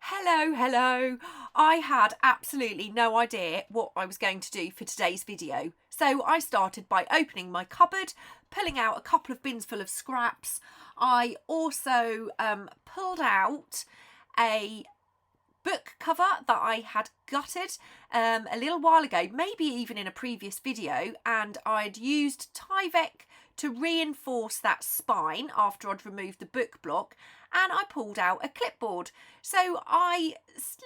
Hello. I had absolutely no idea what I was going to do for today's video. So I started by opening my cupboard, pulling out a couple of bins full of scraps. I also pulled out a book cover that I had gutted a little while ago, maybe even in a previous video, and I'd used Tyvek to reinforce that spine after I'd removed the book block, and I pulled out a clipboard. So I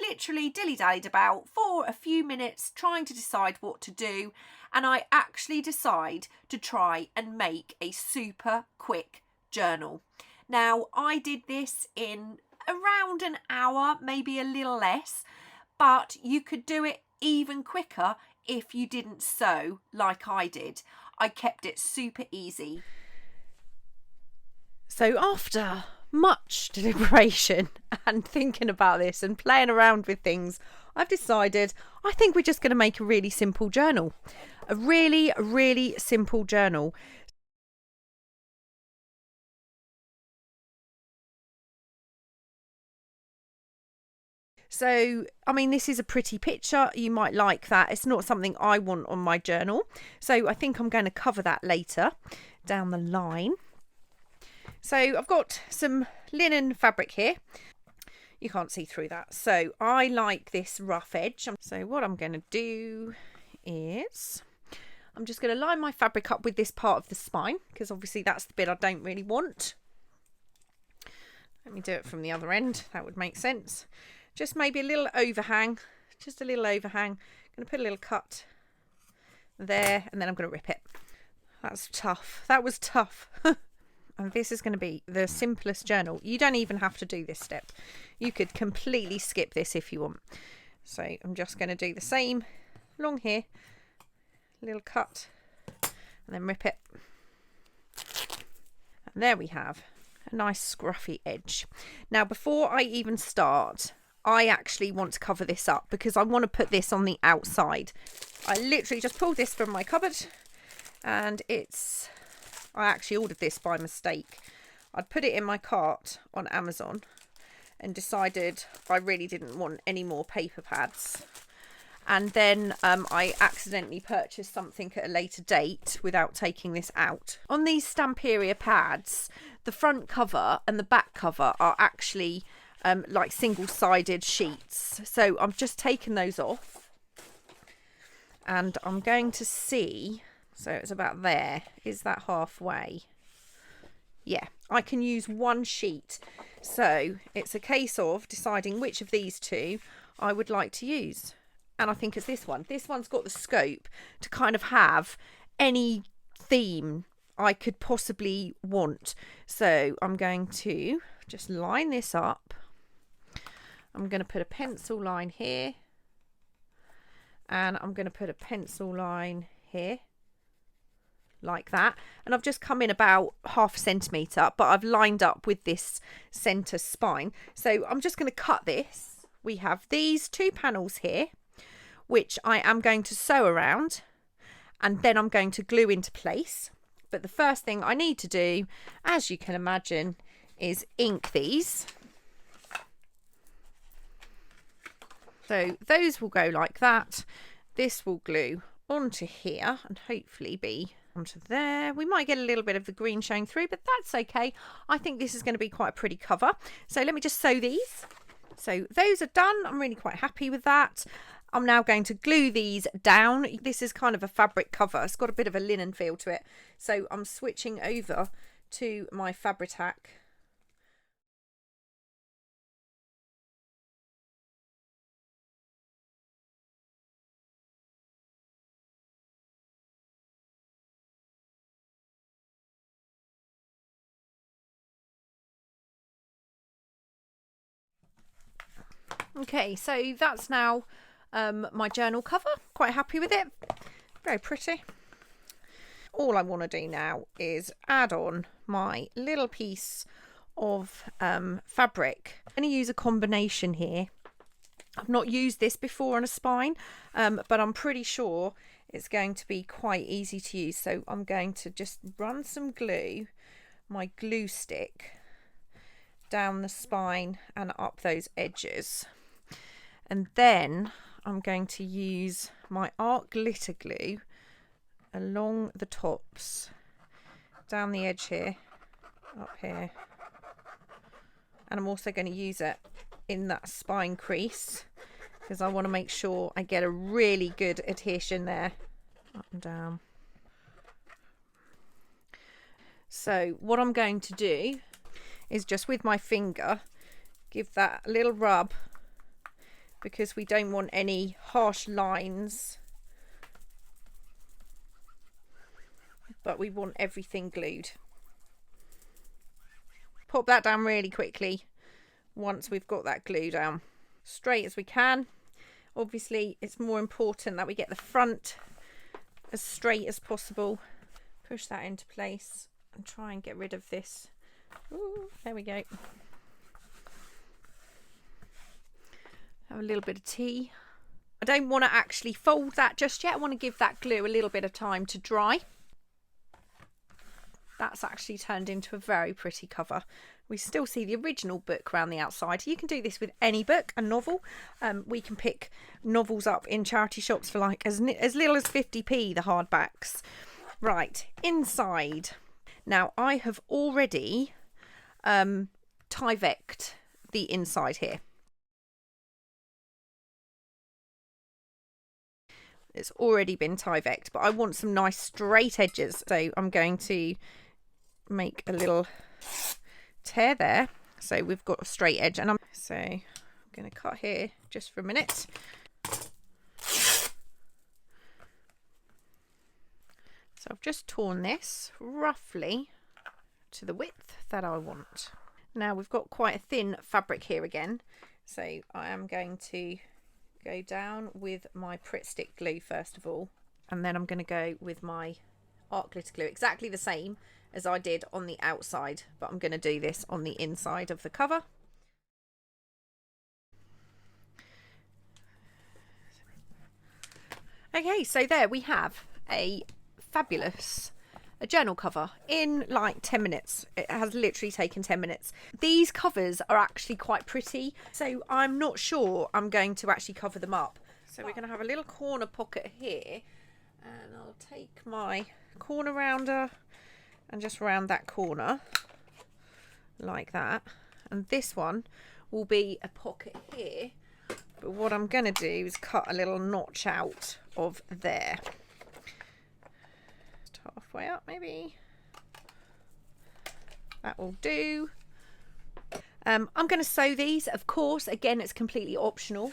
literally dilly-dallied about for a few minutes trying to decide what to do, and I actually decide to try and make a super quick journal. Now, I did this in around an hour, maybe a little less, but you could do it even quicker if you didn't sew like I did. I kept it super easy. So after much deliberation and thinking about this and playing around with things, I've decided I think we're just going to make a really simple journal. A really simple journal. So, I mean, this is a pretty picture. You might like that. It's not something I want on my journal. So I think I'm going to cover that later down the line. So I've got some linen fabric here. You can't see through that. So I like this rough edge. So what I'm going to do is I'm just going to line my fabric up with this part of the spine, because obviously that's the bit I don't really want. Let me do it from the other end. That would make sense. Just maybe a little overhang, just a little overhang. I'm going to put a little cut there, and then I'm going to rip it. That's tough. That was tough. And this is going to be the simplest journal. You don't even have to do this step. You could completely skip this if you want. So I'm just going to do the same along here, little cut, and then rip it. And there we have a nice scruffy edge. Now, before I even start, I actually want to cover this up because I want to put this on the outside. I literally just pulled this from my cupboard, and I actually ordered this by mistake. I'd put it in my cart on Amazon and decided I really didn't want any more paper pads. And then I accidentally purchased something at a later date without taking this out. On these Stamperia pads, the front cover and the back cover are actually like single-sided sheets. So I'm just taking those off, and I'm going to see, so it's about there. Is that halfway? Yeah, I can use one sheet. So it's a case of deciding which of these two I would like to use. And I think it's this one. This one's got the scope to kind of have any theme I could possibly want. So I'm going to just line this up. I'm going to put a pencil line here, and I'm going to put a pencil line here, like that. And I've just come in about ½ centimetre, but I've lined up with this centre spine. So I'm just going to cut this. We have these two panels here, which I am going to sew around, and then I'm going to glue into place. But the first thing I need to do, as you can imagine, is ink these. So those will go like that. This will glue onto here and hopefully be onto there. We might get a little bit of the green showing through, but that's okay. I think this is going to be quite a pretty cover. So let me just sew these. So those are done. I'm really quite happy with that. I'm now going to glue these down. This is kind of a fabric cover. It's got a bit of a linen feel to it. So I'm switching over to my Fabri-Tac. Okay, so that's now my journal cover. Quite happy with it. Very pretty. All I want to do now is add on my little piece of fabric. I'm going to use a combination here. I've not used this before on a spine, but I'm pretty sure it's going to be quite easy to use. So I'm going to just run some glue, my glue stick, down the spine and up those edges. And then I'm going to use my art glitter glue along the tops, down the edge here, up here. And I'm also going to use it in that spine crease because I want to make sure I get a really good adhesion there, up and down. So what I'm going to do is just with my finger give that a little rub, because we don't want any harsh lines, but we want everything glued. Pop that down really quickly once we've got that glue down, straight as we can. Obviously it's more important that we get the front as straight as possible. Push that into place and try and get rid of this. Ooh, there we go. Have a little bit of tea. I don't want to actually fold that just yet. I want to give that glue a little bit of time to dry. That's actually turned into a very pretty cover. We still see the original book around the outside. You can do this with any book, a novel. We can pick novels up in charity shops for like as little as 50p, the hardbacks. Right, inside. Now I have already Tyvek'd the inside here. It's already been Tyvek'd, but I want some nice straight edges. So I'm going to make a little tear there. So we've got a straight edge, and I'm going to cut here just for a minute. So I've just torn this roughly to the width that I want. Now we've got quite a thin fabric here again, so I am going to go down with my Pritt Stick glue first of all, and then I'm going to go with my art glitter glue, exactly the same as I did on the outside, but I'm going to do this on the inside of the cover. Okay, so there we have a fabulous journal cover in like 10 minutes. It has literally taken 10 minutes. These covers are actually quite pretty, so I'm not sure I'm going to actually cover them up. So we're going to have a little corner pocket here, and I'll take my corner rounder and just round that corner like that, and this one will be a pocket here, but what I'm going to do is cut a little notch out of there, just halfway up maybe. That will do. I'm going to sew these, of course, again it's completely optional.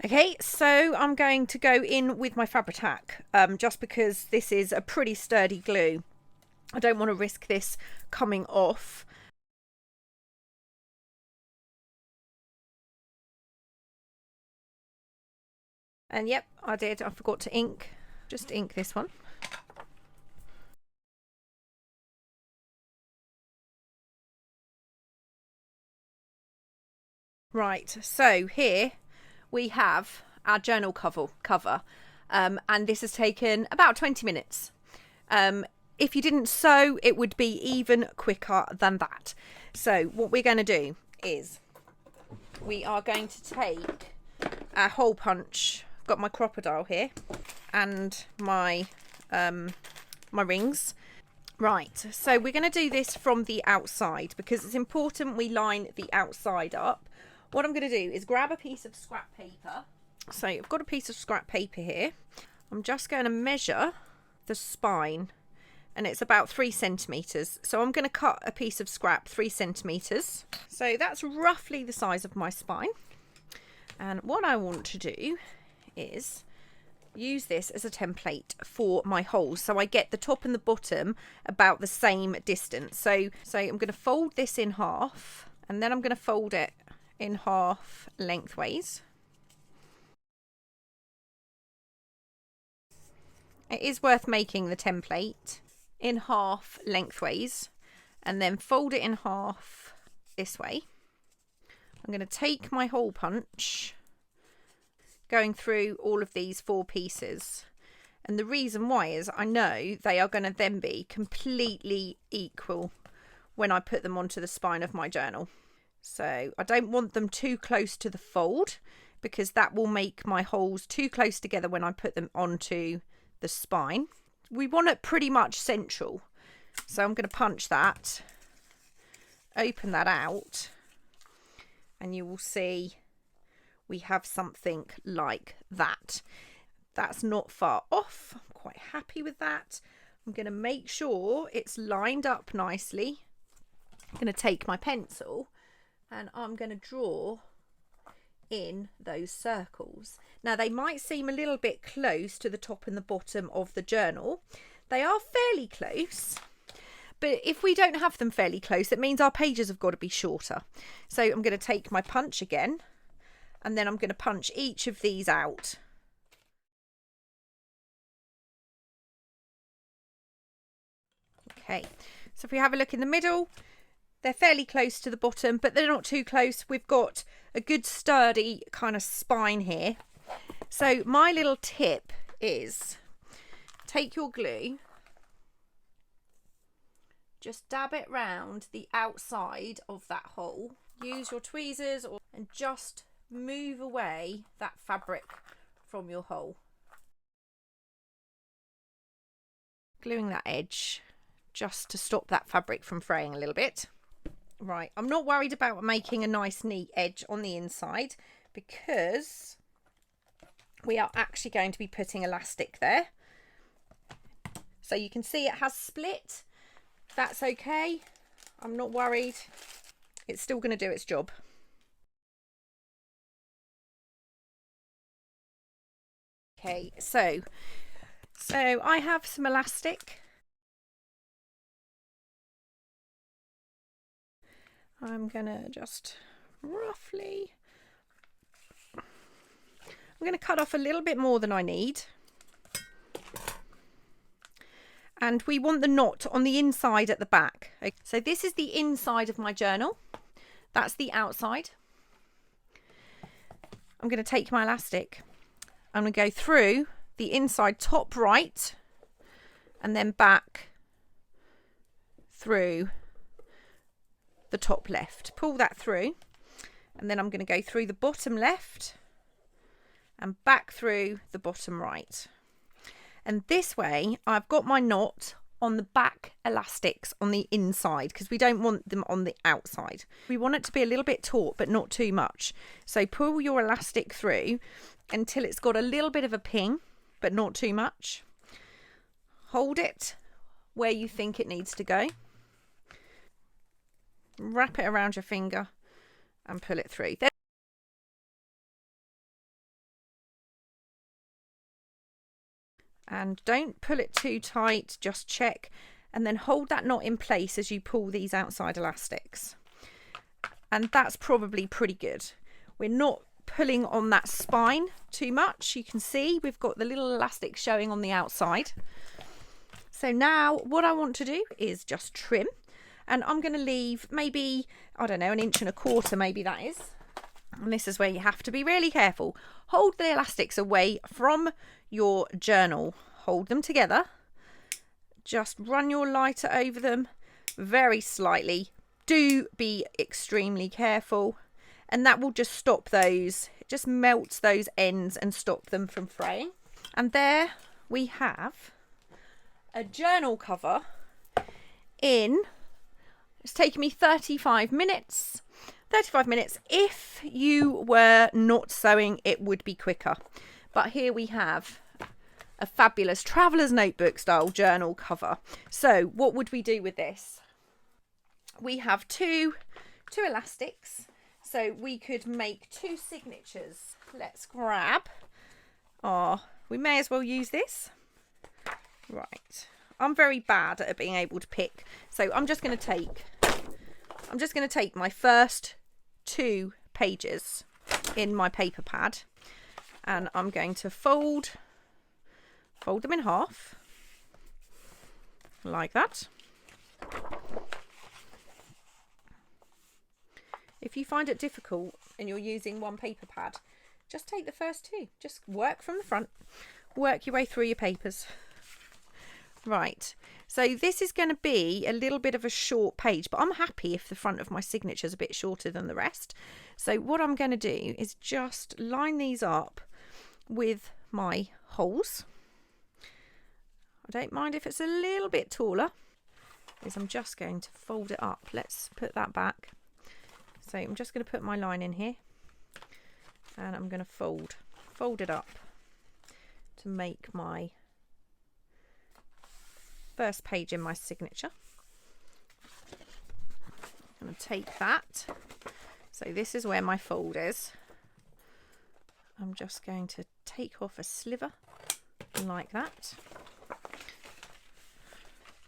Okay, so I'm going to go in with my Fabri-Tac, just because this is a pretty sturdy glue. I don't want to risk this coming off. And yep, I did. I forgot to ink. Just ink this one. Right, so here we have our journal cover, and this has taken about 20 minutes. If you didn't sew, it would be even quicker than that. So what we're going to do is we are going to take our hole punch. I've got my crocodile here and my my rings. Right, so we're going to do this from the outside because it's important we line the outside up. What I'm going to do is grab a piece of scrap paper. So I've got a piece of scrap paper here. I'm just going to measure the spine, and it's about 3 centimeters. So I'm going to cut a piece of scrap 3 centimeters. So that's roughly the size of my spine. And what I want to do is use this as a template for my holes, so I get the top and the bottom about the same distance. So I'm going to fold this in half, and then I'm going to fold it in half lengthways. It is worth making the template in half lengthways and then fold it in half this way. I'm going to take my hole punch, going through all of these 4 pieces, and the reason why is I know they are going to then be completely equal when I put them onto the spine of my journal. So I don't want them too close to the fold because that will make my holes too close together when I put them onto the spine. We want it pretty much central. So I'm going to punch that, open that out, and you will see we have something like that. That's not far off. I'm quite happy with that. I'm going to make sure it's lined up nicely. I'm going to take my pencil and I'm going to draw in those circles. Now they might seem a little bit close to the top and the bottom of the journal. They are fairly close, but if we don't have them fairly close, it means our pages have got to be shorter. So I'm going to take my punch again, and then I'm going to punch each of these out. Okay, so if we have a look in the middle, they're fairly close to the bottom, but they're not too close. We've got a good sturdy kind of spine here. So my little tip is take your glue, just dab it round the outside of that hole. Use your tweezers and just move away that fabric from your hole. Gluing that edge just to stop that fabric from fraying a little bit. Right, I'm not worried about making a nice neat edge on the inside because we are actually going to be putting elastic there. So you can see it has split. That's okay. I'm not worried. It's still going to do its job. Okay, so I have some elastic. I'm gonna just roughly, I'm gonna cut off a little bit more than I need. And we want the knot on the inside at the back. Okay, so this is the inside of my journal. That's the outside. I'm gonna take my elastic. I'm gonna go through the inside top right and then back through the top left. Pull that through, and then I'm going to go through the bottom left and back through the bottom right. And this way I've got my knot on the back elastics on the inside because we don't want them on the outside. We want it to be a little bit taut but not too much. So pull your elastic through until it's got a little bit of a ping but not too much. Hold it where you think it needs to go. Wrap it around your finger and pull it through. And don't pull it too tight, just check, and then hold that knot in place as you pull these outside elastics. And that's probably pretty good. We're not pulling on that spine too much. You can see we've got the little elastic showing on the outside. So now what I want to do is just trim. And I'm going to leave maybe, I don't know, 1.25 inches, maybe that is. And this is where you have to be really careful. Hold the elastics away from your journal. Hold them together. Just run your lighter over them very slightly. Do be extremely careful. And that will just stop those, it just melts those ends and stop them from fraying. And there we have a journal cover in... It's taken me 35 minutes. 35 minutes. If you were not sewing, it would be quicker. But here we have a fabulous traveller's notebook style journal cover. So what would we do with this? We have two elastics. So we could make 2 signatures. Let's grab we may as well use this. Right. I'm very bad at being able to pick, so I'm just going to take my first 2 pages in my paper pad, and I'm going to fold them in half like that. If you find it difficult and you're using one paper pad, just take the first 2. Just work from the front, work your way through your papers. Right, so this is going to be a little bit of a short page, but I'm happy if the front of my signature is a bit shorter than the rest. So what I'm going to do is just line these up with my holes. I don't mind if it's a little bit taller, because I'm just going to fold it up. Let's put that back. So I'm just going to put my line in here, and I'm going to fold it up to make my first page in my signature. I'm going to take that. So this is where my fold is. I'm just going to take off a sliver like that.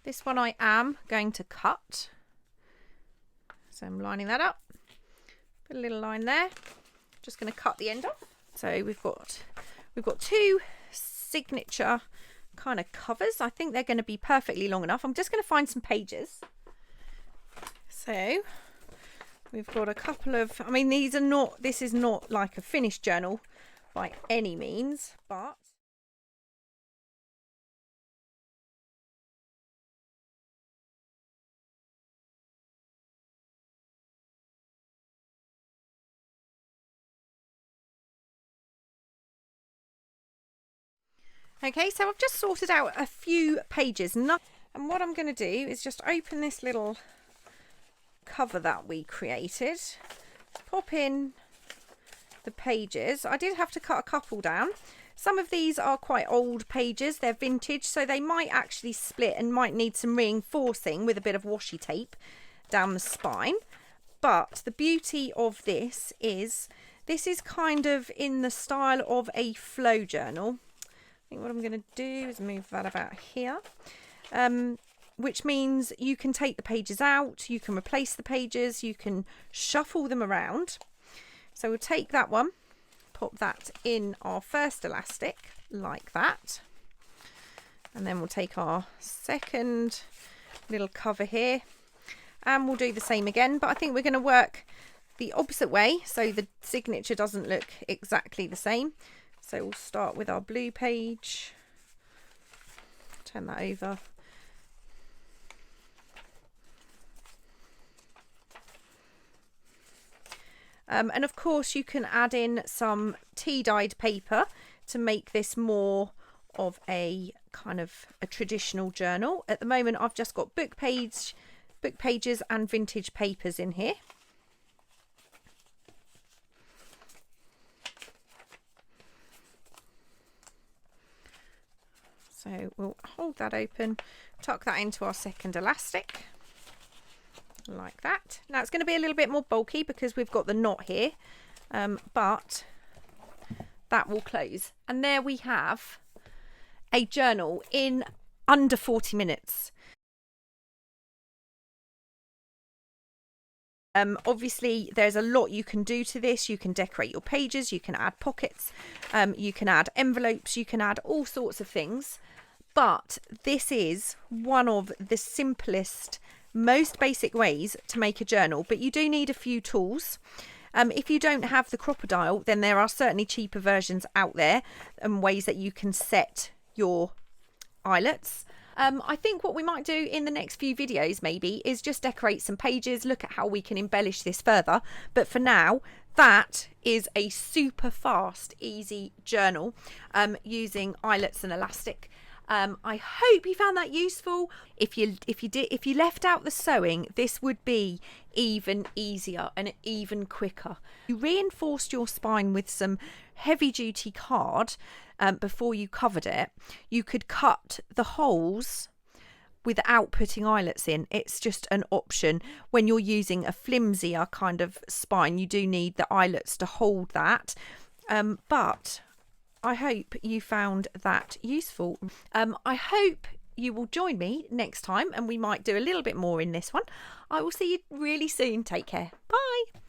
This one I am going to cut. So I'm lining that up. Put a little line there. Just going to cut the end off. So we've got two signature kind of covers. I think they're going to be perfectly long enough. I'm just going to find some pages. So we've got a couple of, I mean, this is not like a finished journal by any means, but okay, so I've just sorted out a few pages, and what I'm going to do is just open this little cover that we created, pop in the pages. I did have to cut a couple down. Some of these are quite old pages, they're vintage, so they might actually split and might need some reinforcing with a bit of washi tape down the spine. But the beauty of this is kind of in the style of a flow journal. I think what I'm going to do is move that about here, which means you can take the pages out, you can replace the pages, you can shuffle them around. So we'll take that one, pop that in our first elastic like that, and then we'll take our second little cover here and we'll do the same again, but I think we're going to work the opposite way so the signature doesn't look exactly the same. So we'll start with our blue page, turn that over. And of course you can add in some tea dyed paper to make this more of a kind of a traditional journal. At the moment I've just got book pages and vintage papers in here. So we'll hold that open, tuck that into our second elastic like that. Now it's going to be a little bit more bulky because we've got the knot here, but that will close. And there we have a journal in under 40 minutes. Obviously there's a lot you can do to this. You can decorate your pages, you can add pockets, you can add envelopes, you can add all sorts of things, but this is one of the simplest, most basic ways to make a journal. But you do need a few tools. If you don't have the crocodile, then there are certainly cheaper versions out there and ways that you can set your eyelets. I think what we might do in the next few videos maybe is just decorate some pages, look at how we can embellish this further. But for now, that is a super fast, easy journal using eyelets and elastic. I hope you found that useful. If you left out the sewing, this would be even easier and even quicker. You reinforced your spine with some heavy duty card before you covered it. You could cut the holes without putting eyelets in. It's just an option. When you're using a flimsier kind of spine, you do need the eyelets to hold that. But I hope you found that useful. I hope you will join me next time and we might do a little bit more in this one. I will see you really soon. Take care. Bye.